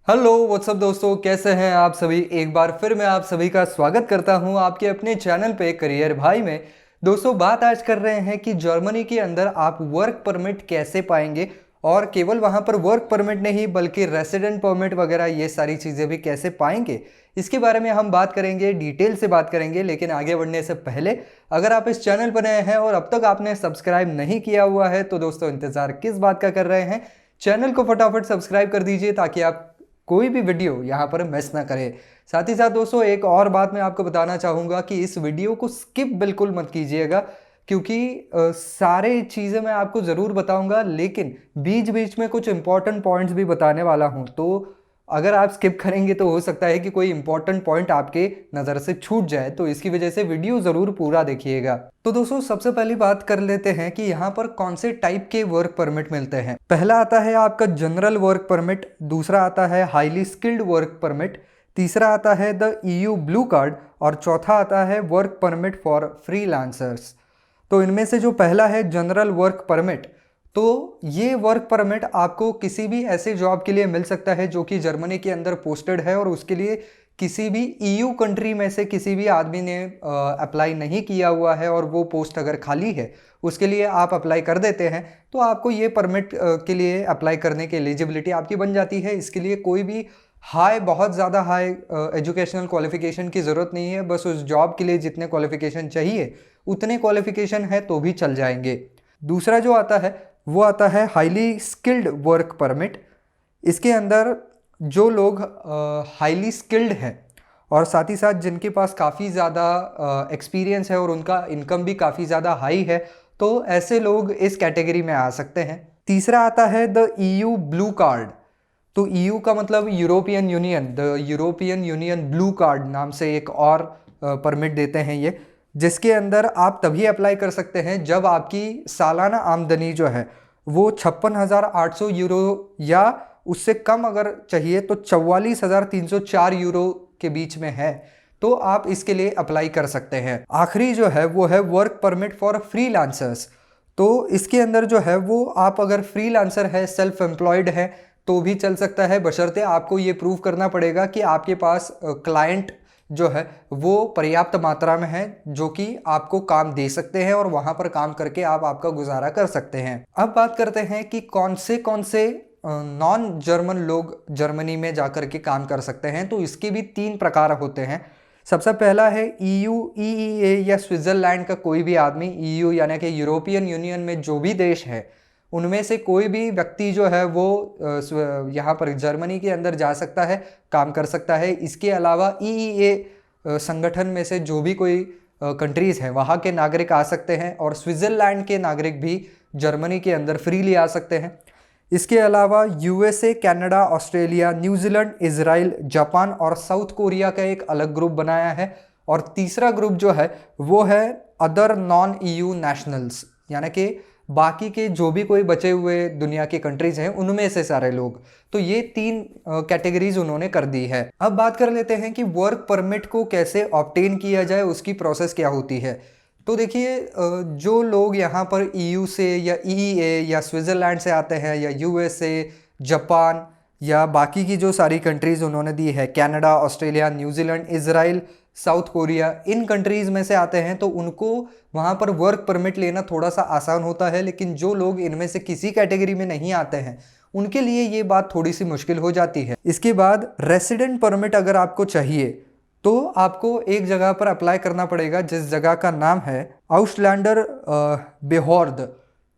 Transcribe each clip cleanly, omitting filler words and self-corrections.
Hello what's up दोस्तों, कैसे हैं आप सभी। एक बार फिर मैं आप सभी का स्वागत करता हूं आपके अपने चैनल पे करियर भाई में। दोस्तों, बात आज कर रहे हैं कि जर्मनी के अंदर आप वर्क परमिट कैसे पाएंगे, और केवल वहां पर वर्क परमिट नहीं बल्कि रेसिडेंट परमिट वगैरह ये सारी चीज़ें भी कैसे पाएंगे, इसके बारे में हम बात करेंगे, डिटेल से बात करेंगे। लेकिन आगे बढ़ने से पहले अगर आप इस चैनल पर नए हैं और अब तक आपने सब्सक्राइब नहीं किया हुआ है तो दोस्तों इंतज़ार किस बात का कर रहे हैं। चैनल को फटाफट सब्सक्राइब कर दीजिए ताकि आप कोई भी वीडियो यहाँ पर मिस ना करें। साथ ही साथ दोस्तों एक और बात मैं आपको बताना चाहूँगा कि इस वीडियो को स्किप बिल्कुल मत कीजिएगा, क्योंकि सारे चीज़ें मैं आपको ज़रूर बताऊँगा लेकिन बीच बीच में कुछ इंपॉर्टेंट पॉइंट्स भी बताने वाला हूँ। तो अगर आप स्किप करेंगे तो हो सकता है कि कोई इंपॉर्टेंट पॉइंट आपके नज़र से छूट जाए, तो इसकी वजह से वीडियो ज़रूर पूरा देखिएगा। तो दोस्तों सबसे पहली बात कर लेते हैं कि यहाँ पर कौन से टाइप के वर्क परमिट मिलते हैं। पहला आता है आपका जनरल वर्क परमिट, दूसरा आता है हाईली स्किल्ड वर्क परमिट, तीसरा आता है द EU ब्लू कार्ड और चौथा आता है वर्क परमिट फॉर फ्रीलांसर्स। तो इनमें से जो पहला है जनरल वर्क परमिट, तो ये वर्क परमिट आपको किसी भी ऐसे जॉब के लिए मिल सकता है जो कि जर्मनी के अंदर पोस्टेड है और उसके लिए किसी भी EU कंट्री में से किसी भी आदमी ने अप्लाई नहीं किया हुआ है, और वो पोस्ट अगर खाली है उसके लिए आप अप्लाई कर देते हैं तो आपको ये परमिट के लिए अप्लाई करने की एलिजिबिलिटी आपकी बन जाती है। इसके लिए कोई भी बहुत ज़्यादा हाई एजुकेशनल क्वालिफिकेशन की ज़रूरत नहीं है, बस उस जॉब के लिए जितने क्वालिफिकेशन चाहिए उतने क्वालिफिकेशन है तो भी चल जाएंगे। दूसरा जो आता है वो आता है हाईली स्किल्ड वर्क परमिट। इसके अंदर जो लोग हाईली स्किल्ड हैं और साथ ही साथ जिनके पास काफ़ी ज़्यादा एक्सपीरियंस है और उनका इनकम भी काफ़ी ज़्यादा हाई है, तो ऐसे लोग इस कैटेगरी में आ सकते हैं। तीसरा आता है द EU ब्लू कार्ड। तो EU का मतलब European union, the European union blue card नाम से एक और परमिट देते हैं ये, जिसके अंदर आप तभी अप्लाई कर सकते हैं जब आपकी सालाना आमदनी जो है वो 56,800 यूरो या उससे कम अगर चाहिए तो 44,304 यूरो के बीच में है, तो आप इसके लिए अप्लाई कर सकते हैं। आखिरी जो है वो है वर्क परमिट फॉर फ्रीलांसर्स। तो इसके अंदर जो है वो आप अगर फ्रीलांसर है, सेल्फ एम्प्लॉयड है तो भी चल सकता है, बशर्ते आपको ये प्रूव करना पड़ेगा कि आपके पास क्लाइंट जो है वो पर्याप्त मात्रा में है जो कि आपको काम दे सकते हैं और वहां पर काम करके आप आपका गुजारा कर सकते हैं। अब बात करते हैं कि कौन से नॉन जर्मन लोग जर्मनी में जाकर के काम कर सकते हैं। तो इसके भी 3 प्रकार होते हैं। सबसे पहला है EU, EEA या स्विट्जरलैंड का कोई भी आदमी, EU यानी कि यूरोपियन यूनियन में जो भी देश है उनमें से कोई भी व्यक्ति जो है वो यहाँ पर जर्मनी के अंदर जा सकता है, काम कर सकता है। इसके अलावा EEA संगठन में से जो भी कोई कंट्रीज़ हैं वहाँ के नागरिक आ सकते हैं, और स्विट्ज़रलैंड के नागरिक भी जर्मनी के अंदर फ्रीली आ सकते हैं। इसके अलावा USA, Canada, Australia, New Zealand, Israel, Japan और साउथ कोरिया का एक अलग ग्रुप बनाया है। और तीसरा ग्रुप जो है वो है अदर नॉन EU नेशनल्स, यानी कि बाकी के जो भी कोई बचे हुए दुनिया की कंट्रीज हैं उनमें से सारे लोग। तो ये 3 कैटेगरीज उन्होंने कर दी है। अब बात कर लेते हैं कि वर्क परमिट को कैसे ऑब्टेन किया जाए, उसकी प्रोसेस क्या होती है। तो देखिए, जो लोग यहाँ पर EU से या EEA या स्विट्ज़रलैंड से आते हैं या USA, जापान या बाकी की जो सारी कंट्रीज़ उन्होंने दी है, Canada, Australia, New Zealand, Israel, South Korea, इन कंट्रीज़ में से आते हैं तो उनको वहाँ पर वर्क परमिट लेना थोड़ा सा आसान होता है। लेकिन जो लोग इनमें से किसी कैटेगरी में नहीं आते हैं उनके लिए ये बात थोड़ी सी मुश्किल हो जाती है। इसके बाद रेसिडेंट परमिट अगर आपको चाहिए तो आपको एक जगह पर अप्लाई करना पड़ेगा जिस जगह का नाम है आउसलैंडर बेहोर्द।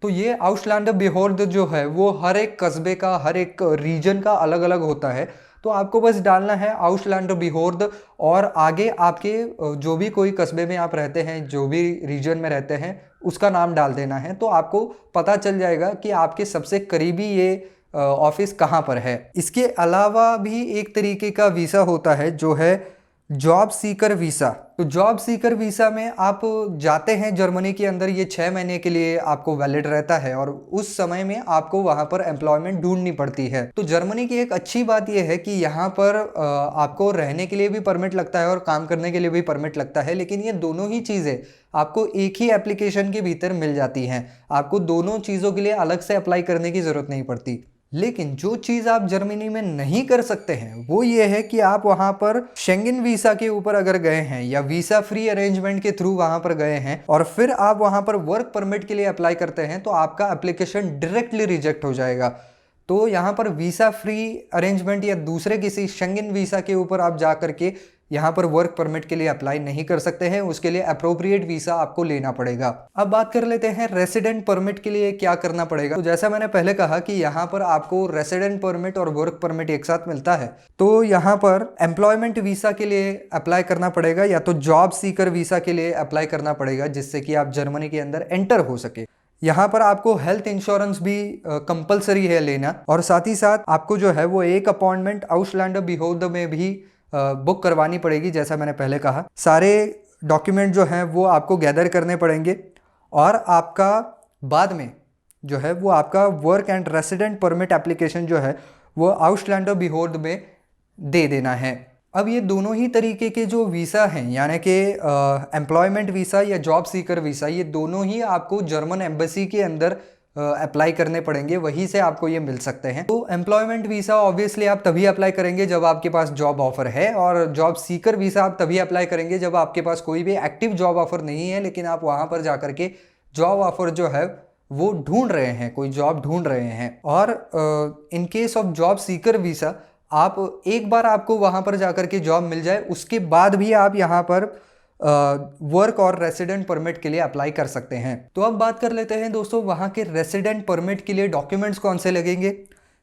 तो ये आउसलैंडर बेहोर्द जो है वो हर एक कस्बे का, हर एक रीजन का अलग अलग होता है। तो आपको बस डालना है आउसलैंडर बेहोर्द, और आगे आपके जो भी कोई कस्बे में आप रहते हैं, जो भी रीजन में रहते हैं, उसका नाम डाल देना है। तो आपको पता चल जाएगा कि आपके सबसे करीबी ये ऑफिस कहाँ पर है। इसके अलावा भी एक तरीके का वीज़ा होता है जो है जॉब सीकर वीज़ा। तो जॉब सीकर वीज़ा में आप जाते हैं जर्मनी के अंदर, ये 6 महीने के लिए आपको वैलिड रहता है और उस समय में आपको वहाँ पर एम्प्लॉयमेंट ढूंढनी पड़ती है। तो जर्मनी की एक अच्छी बात यह है कि यहाँ पर आपको रहने के लिए भी परमिट लगता है और काम करने के लिए भी परमिट लगता है, लेकिन ये दोनों ही चीज़ें आपको एक ही एप्लीकेशन के भीतर मिल जाती हैं। आपको दोनों चीज़ों के लिए अलग से अप्लाई करने की ज़रूरत नहीं पड़ती। लेकिन जो चीज़ आप जर्मनी में नहीं कर सकते हैं वो ये है कि आप वहाँ पर शेंगन वीज़ा के ऊपर अगर गए हैं या वीज़ा फ्री अरेंजमेंट के थ्रू वहाँ पर गए हैं और फिर आप वहाँ पर वर्क परमिट के लिए अप्लाई करते हैं तो आपका एप्लीकेशन डायरेक्टली रिजेक्ट हो जाएगा। तो यहाँ पर वीज़ा फ्री अरेंजमेंट या दूसरे किसी शेंगन वीज़ा के ऊपर आप जा करके यहाँ पर वर्क परमिट के लिए अप्लाई नहीं कर सकते हैं, उसके लिए अप्रोप्रिएट वीज़ा आपको लेना पड़ेगा। अब बात कर लेते हैं रेसिडेंट परमिट के लिए क्या करना पड़ेगा। तो जैसा मैंने पहले कहा कि यहाँ पर आपको रेसिडेंट परमिट और वर्क परमिट एक साथ मिलता है, तो यहाँ पर एम्प्लॉयमेंट वीज़ा के लिए अप्लाई करना पड़ेगा या तो जॉब सीकर वीज़ा के लिए अप्लाई करना पड़ेगा, जिससे कि आप जर्मनी के अंदर एंटर हो सके। यहाँ पर आपको हेल्थ इंश्योरेंस भी कंपलसरी है लेना, और साथ ही साथ आपको जो है वो एक अपॉइंटमेंट आउसलैंडर बिहोर्ड में भी बुक करवानी पड़ेगी। जैसा मैंने पहले कहा, सारे डॉक्यूमेंट जो हैं वो आपको गैदर करने पड़ेंगे और आपका बाद में जो है वो आपका work and resident permit application जो है वो आउसलैंडर बिहोर्ड में दे देना है। अब ये दोनों ही तरीके के जो वीज़ा हैं, यानी कि एम्प्लॉयमेंट वीज़ा या जॉब सीकर वीज़ा, ये दोनों ही आपको जर्मन एम्बेसी के अंदर अप्लाई करने पड़ेंगे, वहीं से आपको ये मिल सकते हैं। तो एम्प्लॉयमेंट वीज़ा ऑब्वियसली आप तभी अप्लाई करेंगे जब आपके पास जॉब ऑफर है, और जॉब सीकर वीज़ा आप तभी अप्लाई करेंगे जब आपके पास कोई भी एक्टिव जॉब ऑफर नहीं है, लेकिन आप वहाँ पर जा करके जॉब ऑफर जो है वो ढूंढ रहे हैं, कोई जॉब ढूंढ रहे हैं। और in case of job seeker visa, आप एक बार आपको वहाँ पर जा करके जॉब मिल जाए, उसके बाद भी आप यहाँ पर वर्क और रेसिडेंट परमिट के लिए अप्लाई कर सकते हैं। तो अब बात कर लेते हैं दोस्तों वहाँ के रेसिडेंट परमिट के लिए डॉक्यूमेंट्स कौन से लगेंगे।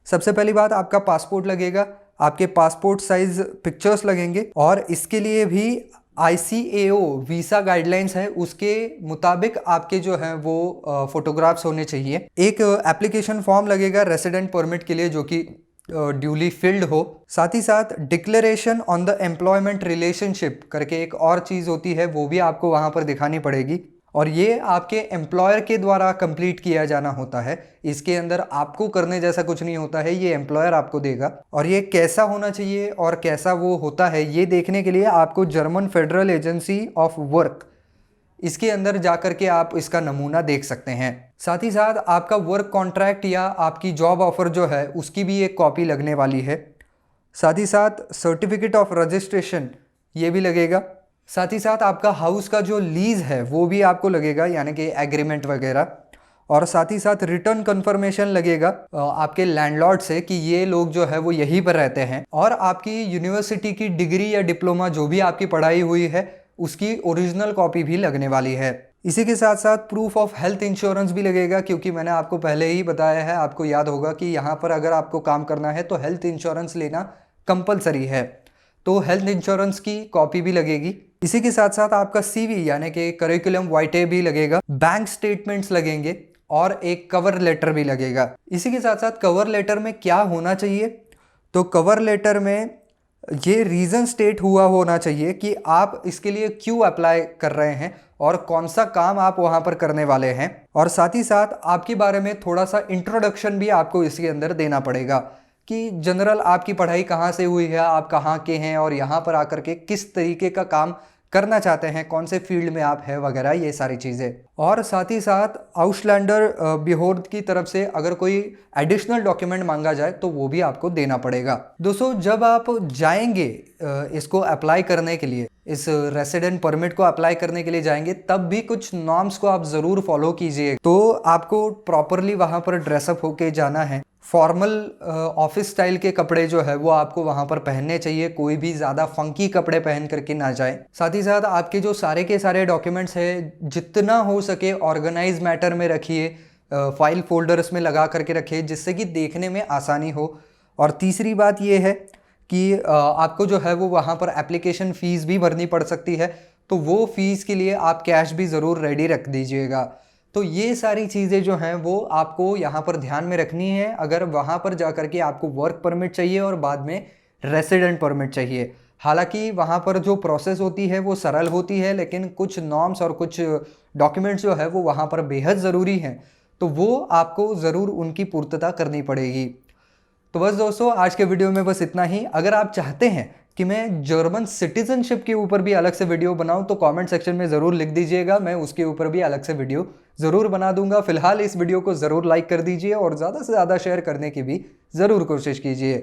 सबसे पहली बात, आपका पासपोर्ट लगेगा, आपके पासपोर्ट साइज पिक्चर्स लगेंगे, और इसके लिए भी ICAO वीज़ा गाइडलाइंस है, उसके मुताबिक आपके जो हैं वो फोटोग्राफ्स होने चाहिए। एक एप्लीकेशन फॉर्म लगेगा रेसिडेंट परमिट के लिए जो कि ड्यूली फिल्ड हो। साथ ही साथ declaration on the employment relationship करके एक और चीज़ होती है, वो भी आपको वहाँ पर दिखानी पड़ेगी, और ये आपके एम्प्लॉयर के द्वारा कंप्लीट किया जाना होता है। इसके अंदर आपको करने जैसा कुछ नहीं होता है, ये एम्प्लॉयर आपको देगा। और ये कैसा होना चाहिए और कैसा वो होता है, ये देखने के लिए आपको German federal agency of work, इसके अंदर जाकर के आप इसका नमूना देख सकते हैं। साथ ही साथ आपका वर्क कॉन्ट्रैक्ट या आपकी जॉब ऑफर जो है उसकी भी एक कॉपी लगने वाली है। साथ ही साथ सर्टिफिकेट ऑफ रजिस्ट्रेशन ये भी लगेगा। साथ ही साथ आपका हाउस का जो लीज है वो भी आपको लगेगा, यानी कि एग्रीमेंट वगैरह। और साथ ही साथ रिटर्न कंफर्मेशन लगेगा आपके लैंडलॉर्ड से कि ये लोग जो है वो यहीं पर रहते हैं, और आपकी यूनिवर्सिटी की डिग्री या डिप्लोमा जो भी आपकी पढ़ाई हुई है उसकी ओरिजिनल कॉपी भी लगने वाली है। इसी के साथ साथ प्रूफ ऑफ हेल्थ इंश्योरेंस भी लगेगा, क्योंकि मैंने आपको पहले ही बताया है, आपको याद होगा कि यहाँ पर अगर आपको काम करना है तो हेल्थ इंश्योरेंस लेना कंपलसरी है, तो हेल्थ इंश्योरेंस की कॉपी भी लगेगी। इसी के साथ साथ आपका CV यानी कि करिकुलम वाइटे भी लगेगा, बैंक स्टेटमेंट्स लगेंगे, और एक कवर लेटर भी लगेगा। इसी के साथ साथ कवर लेटर में क्या होना चाहिए, तो कवर लेटर में ये रीज़न स्टेट हुआ होना चाहिए कि आप इसके लिए क्यों अप्लाई कर रहे हैं और कौन सा काम आप वहाँ पर करने वाले हैं, और साथ ही साथ आपके बारे में थोड़ा सा इंट्रोडक्शन भी आपको इसके अंदर देना पड़ेगा कि जनरल आपकी पढ़ाई कहाँ से हुई है, आप कहाँ के हैं, और यहाँ पर आकर के किस तरीके का काम करना चाहते हैं, कौन से फील्ड में आप हैं वगैरह, ये सारी चीज़ें। और साथ ही साथ आउसलैंडर बिहोर्ड की तरफ से अगर कोई एडिशनल डॉक्यूमेंट मांगा जाए तो वो भी आपको देना पड़ेगा। दोस्तों जब आप जाएंगे इसको अप्लाई करने के लिए, इस रेसिडेंट परमिट को अप्लाई करने के लिए जाएंगे, तब भी कुछ नॉर्म्स को आप ज़रूर फॉलो कीजिए। तो आपको प्रॉपरली वहाँ पर ड्रेसअप होके जाना है। फॉर्मल ऑफिस स्टाइल के कपड़े जो है वो आपको वहाँ पर पहनने चाहिए, कोई भी ज़्यादा फंकी कपड़े पहन करके ना जाए। साथ ही साथ आपके जो सारे के सारे डॉक्यूमेंट्स हैं जितना हो सके ऑर्गेनाइज मैटर में रखिए, फाइल फोल्डर्स में लगा करके रखिए, जिससे कि देखने में आसानी हो। और तीसरी बात ये है कि आपको जो है वो वहाँ पर एप्लीकेशन फ़ीस भी भरनी पड़ सकती है, तो वो फ़ीस के लिए आप कैश भी ज़रूर रेडी रख दीजिएगा। तो ये सारी चीज़ें जो हैं वो आपको यहाँ पर ध्यान में रखनी है अगर वहाँ पर जा कर के आपको वर्क परमिट चाहिए और बाद में रेसिडेंट परमिट चाहिए। हालांकि वहाँ पर जो प्रोसेस होती है वो सरल होती है, लेकिन कुछ नॉर्म्स और कुछ डॉक्यूमेंट्स जो है वो वहाँ पर बेहद ज़रूरी हैं, तो वो आपको ज़रूर उनकी पूर्तता करनी पड़ेगी। तो बस दोस्तों आज के वीडियो में बस इतना ही। अगर आप चाहते हैं कि मैं जर्मन सिटीजनशिप के ऊपर भी अलग से वीडियो बनाऊं तो कमेंट सेक्शन में ज़रूर लिख दीजिएगा, मैं उसके ऊपर भी अलग से वीडियो ज़रूर बना दूंगा। फिलहाल इस वीडियो को ज़रूर लाइक कर दीजिए और ज़्यादा से ज़्यादा शेयर करने की भी ज़रूर कोशिश कीजिए।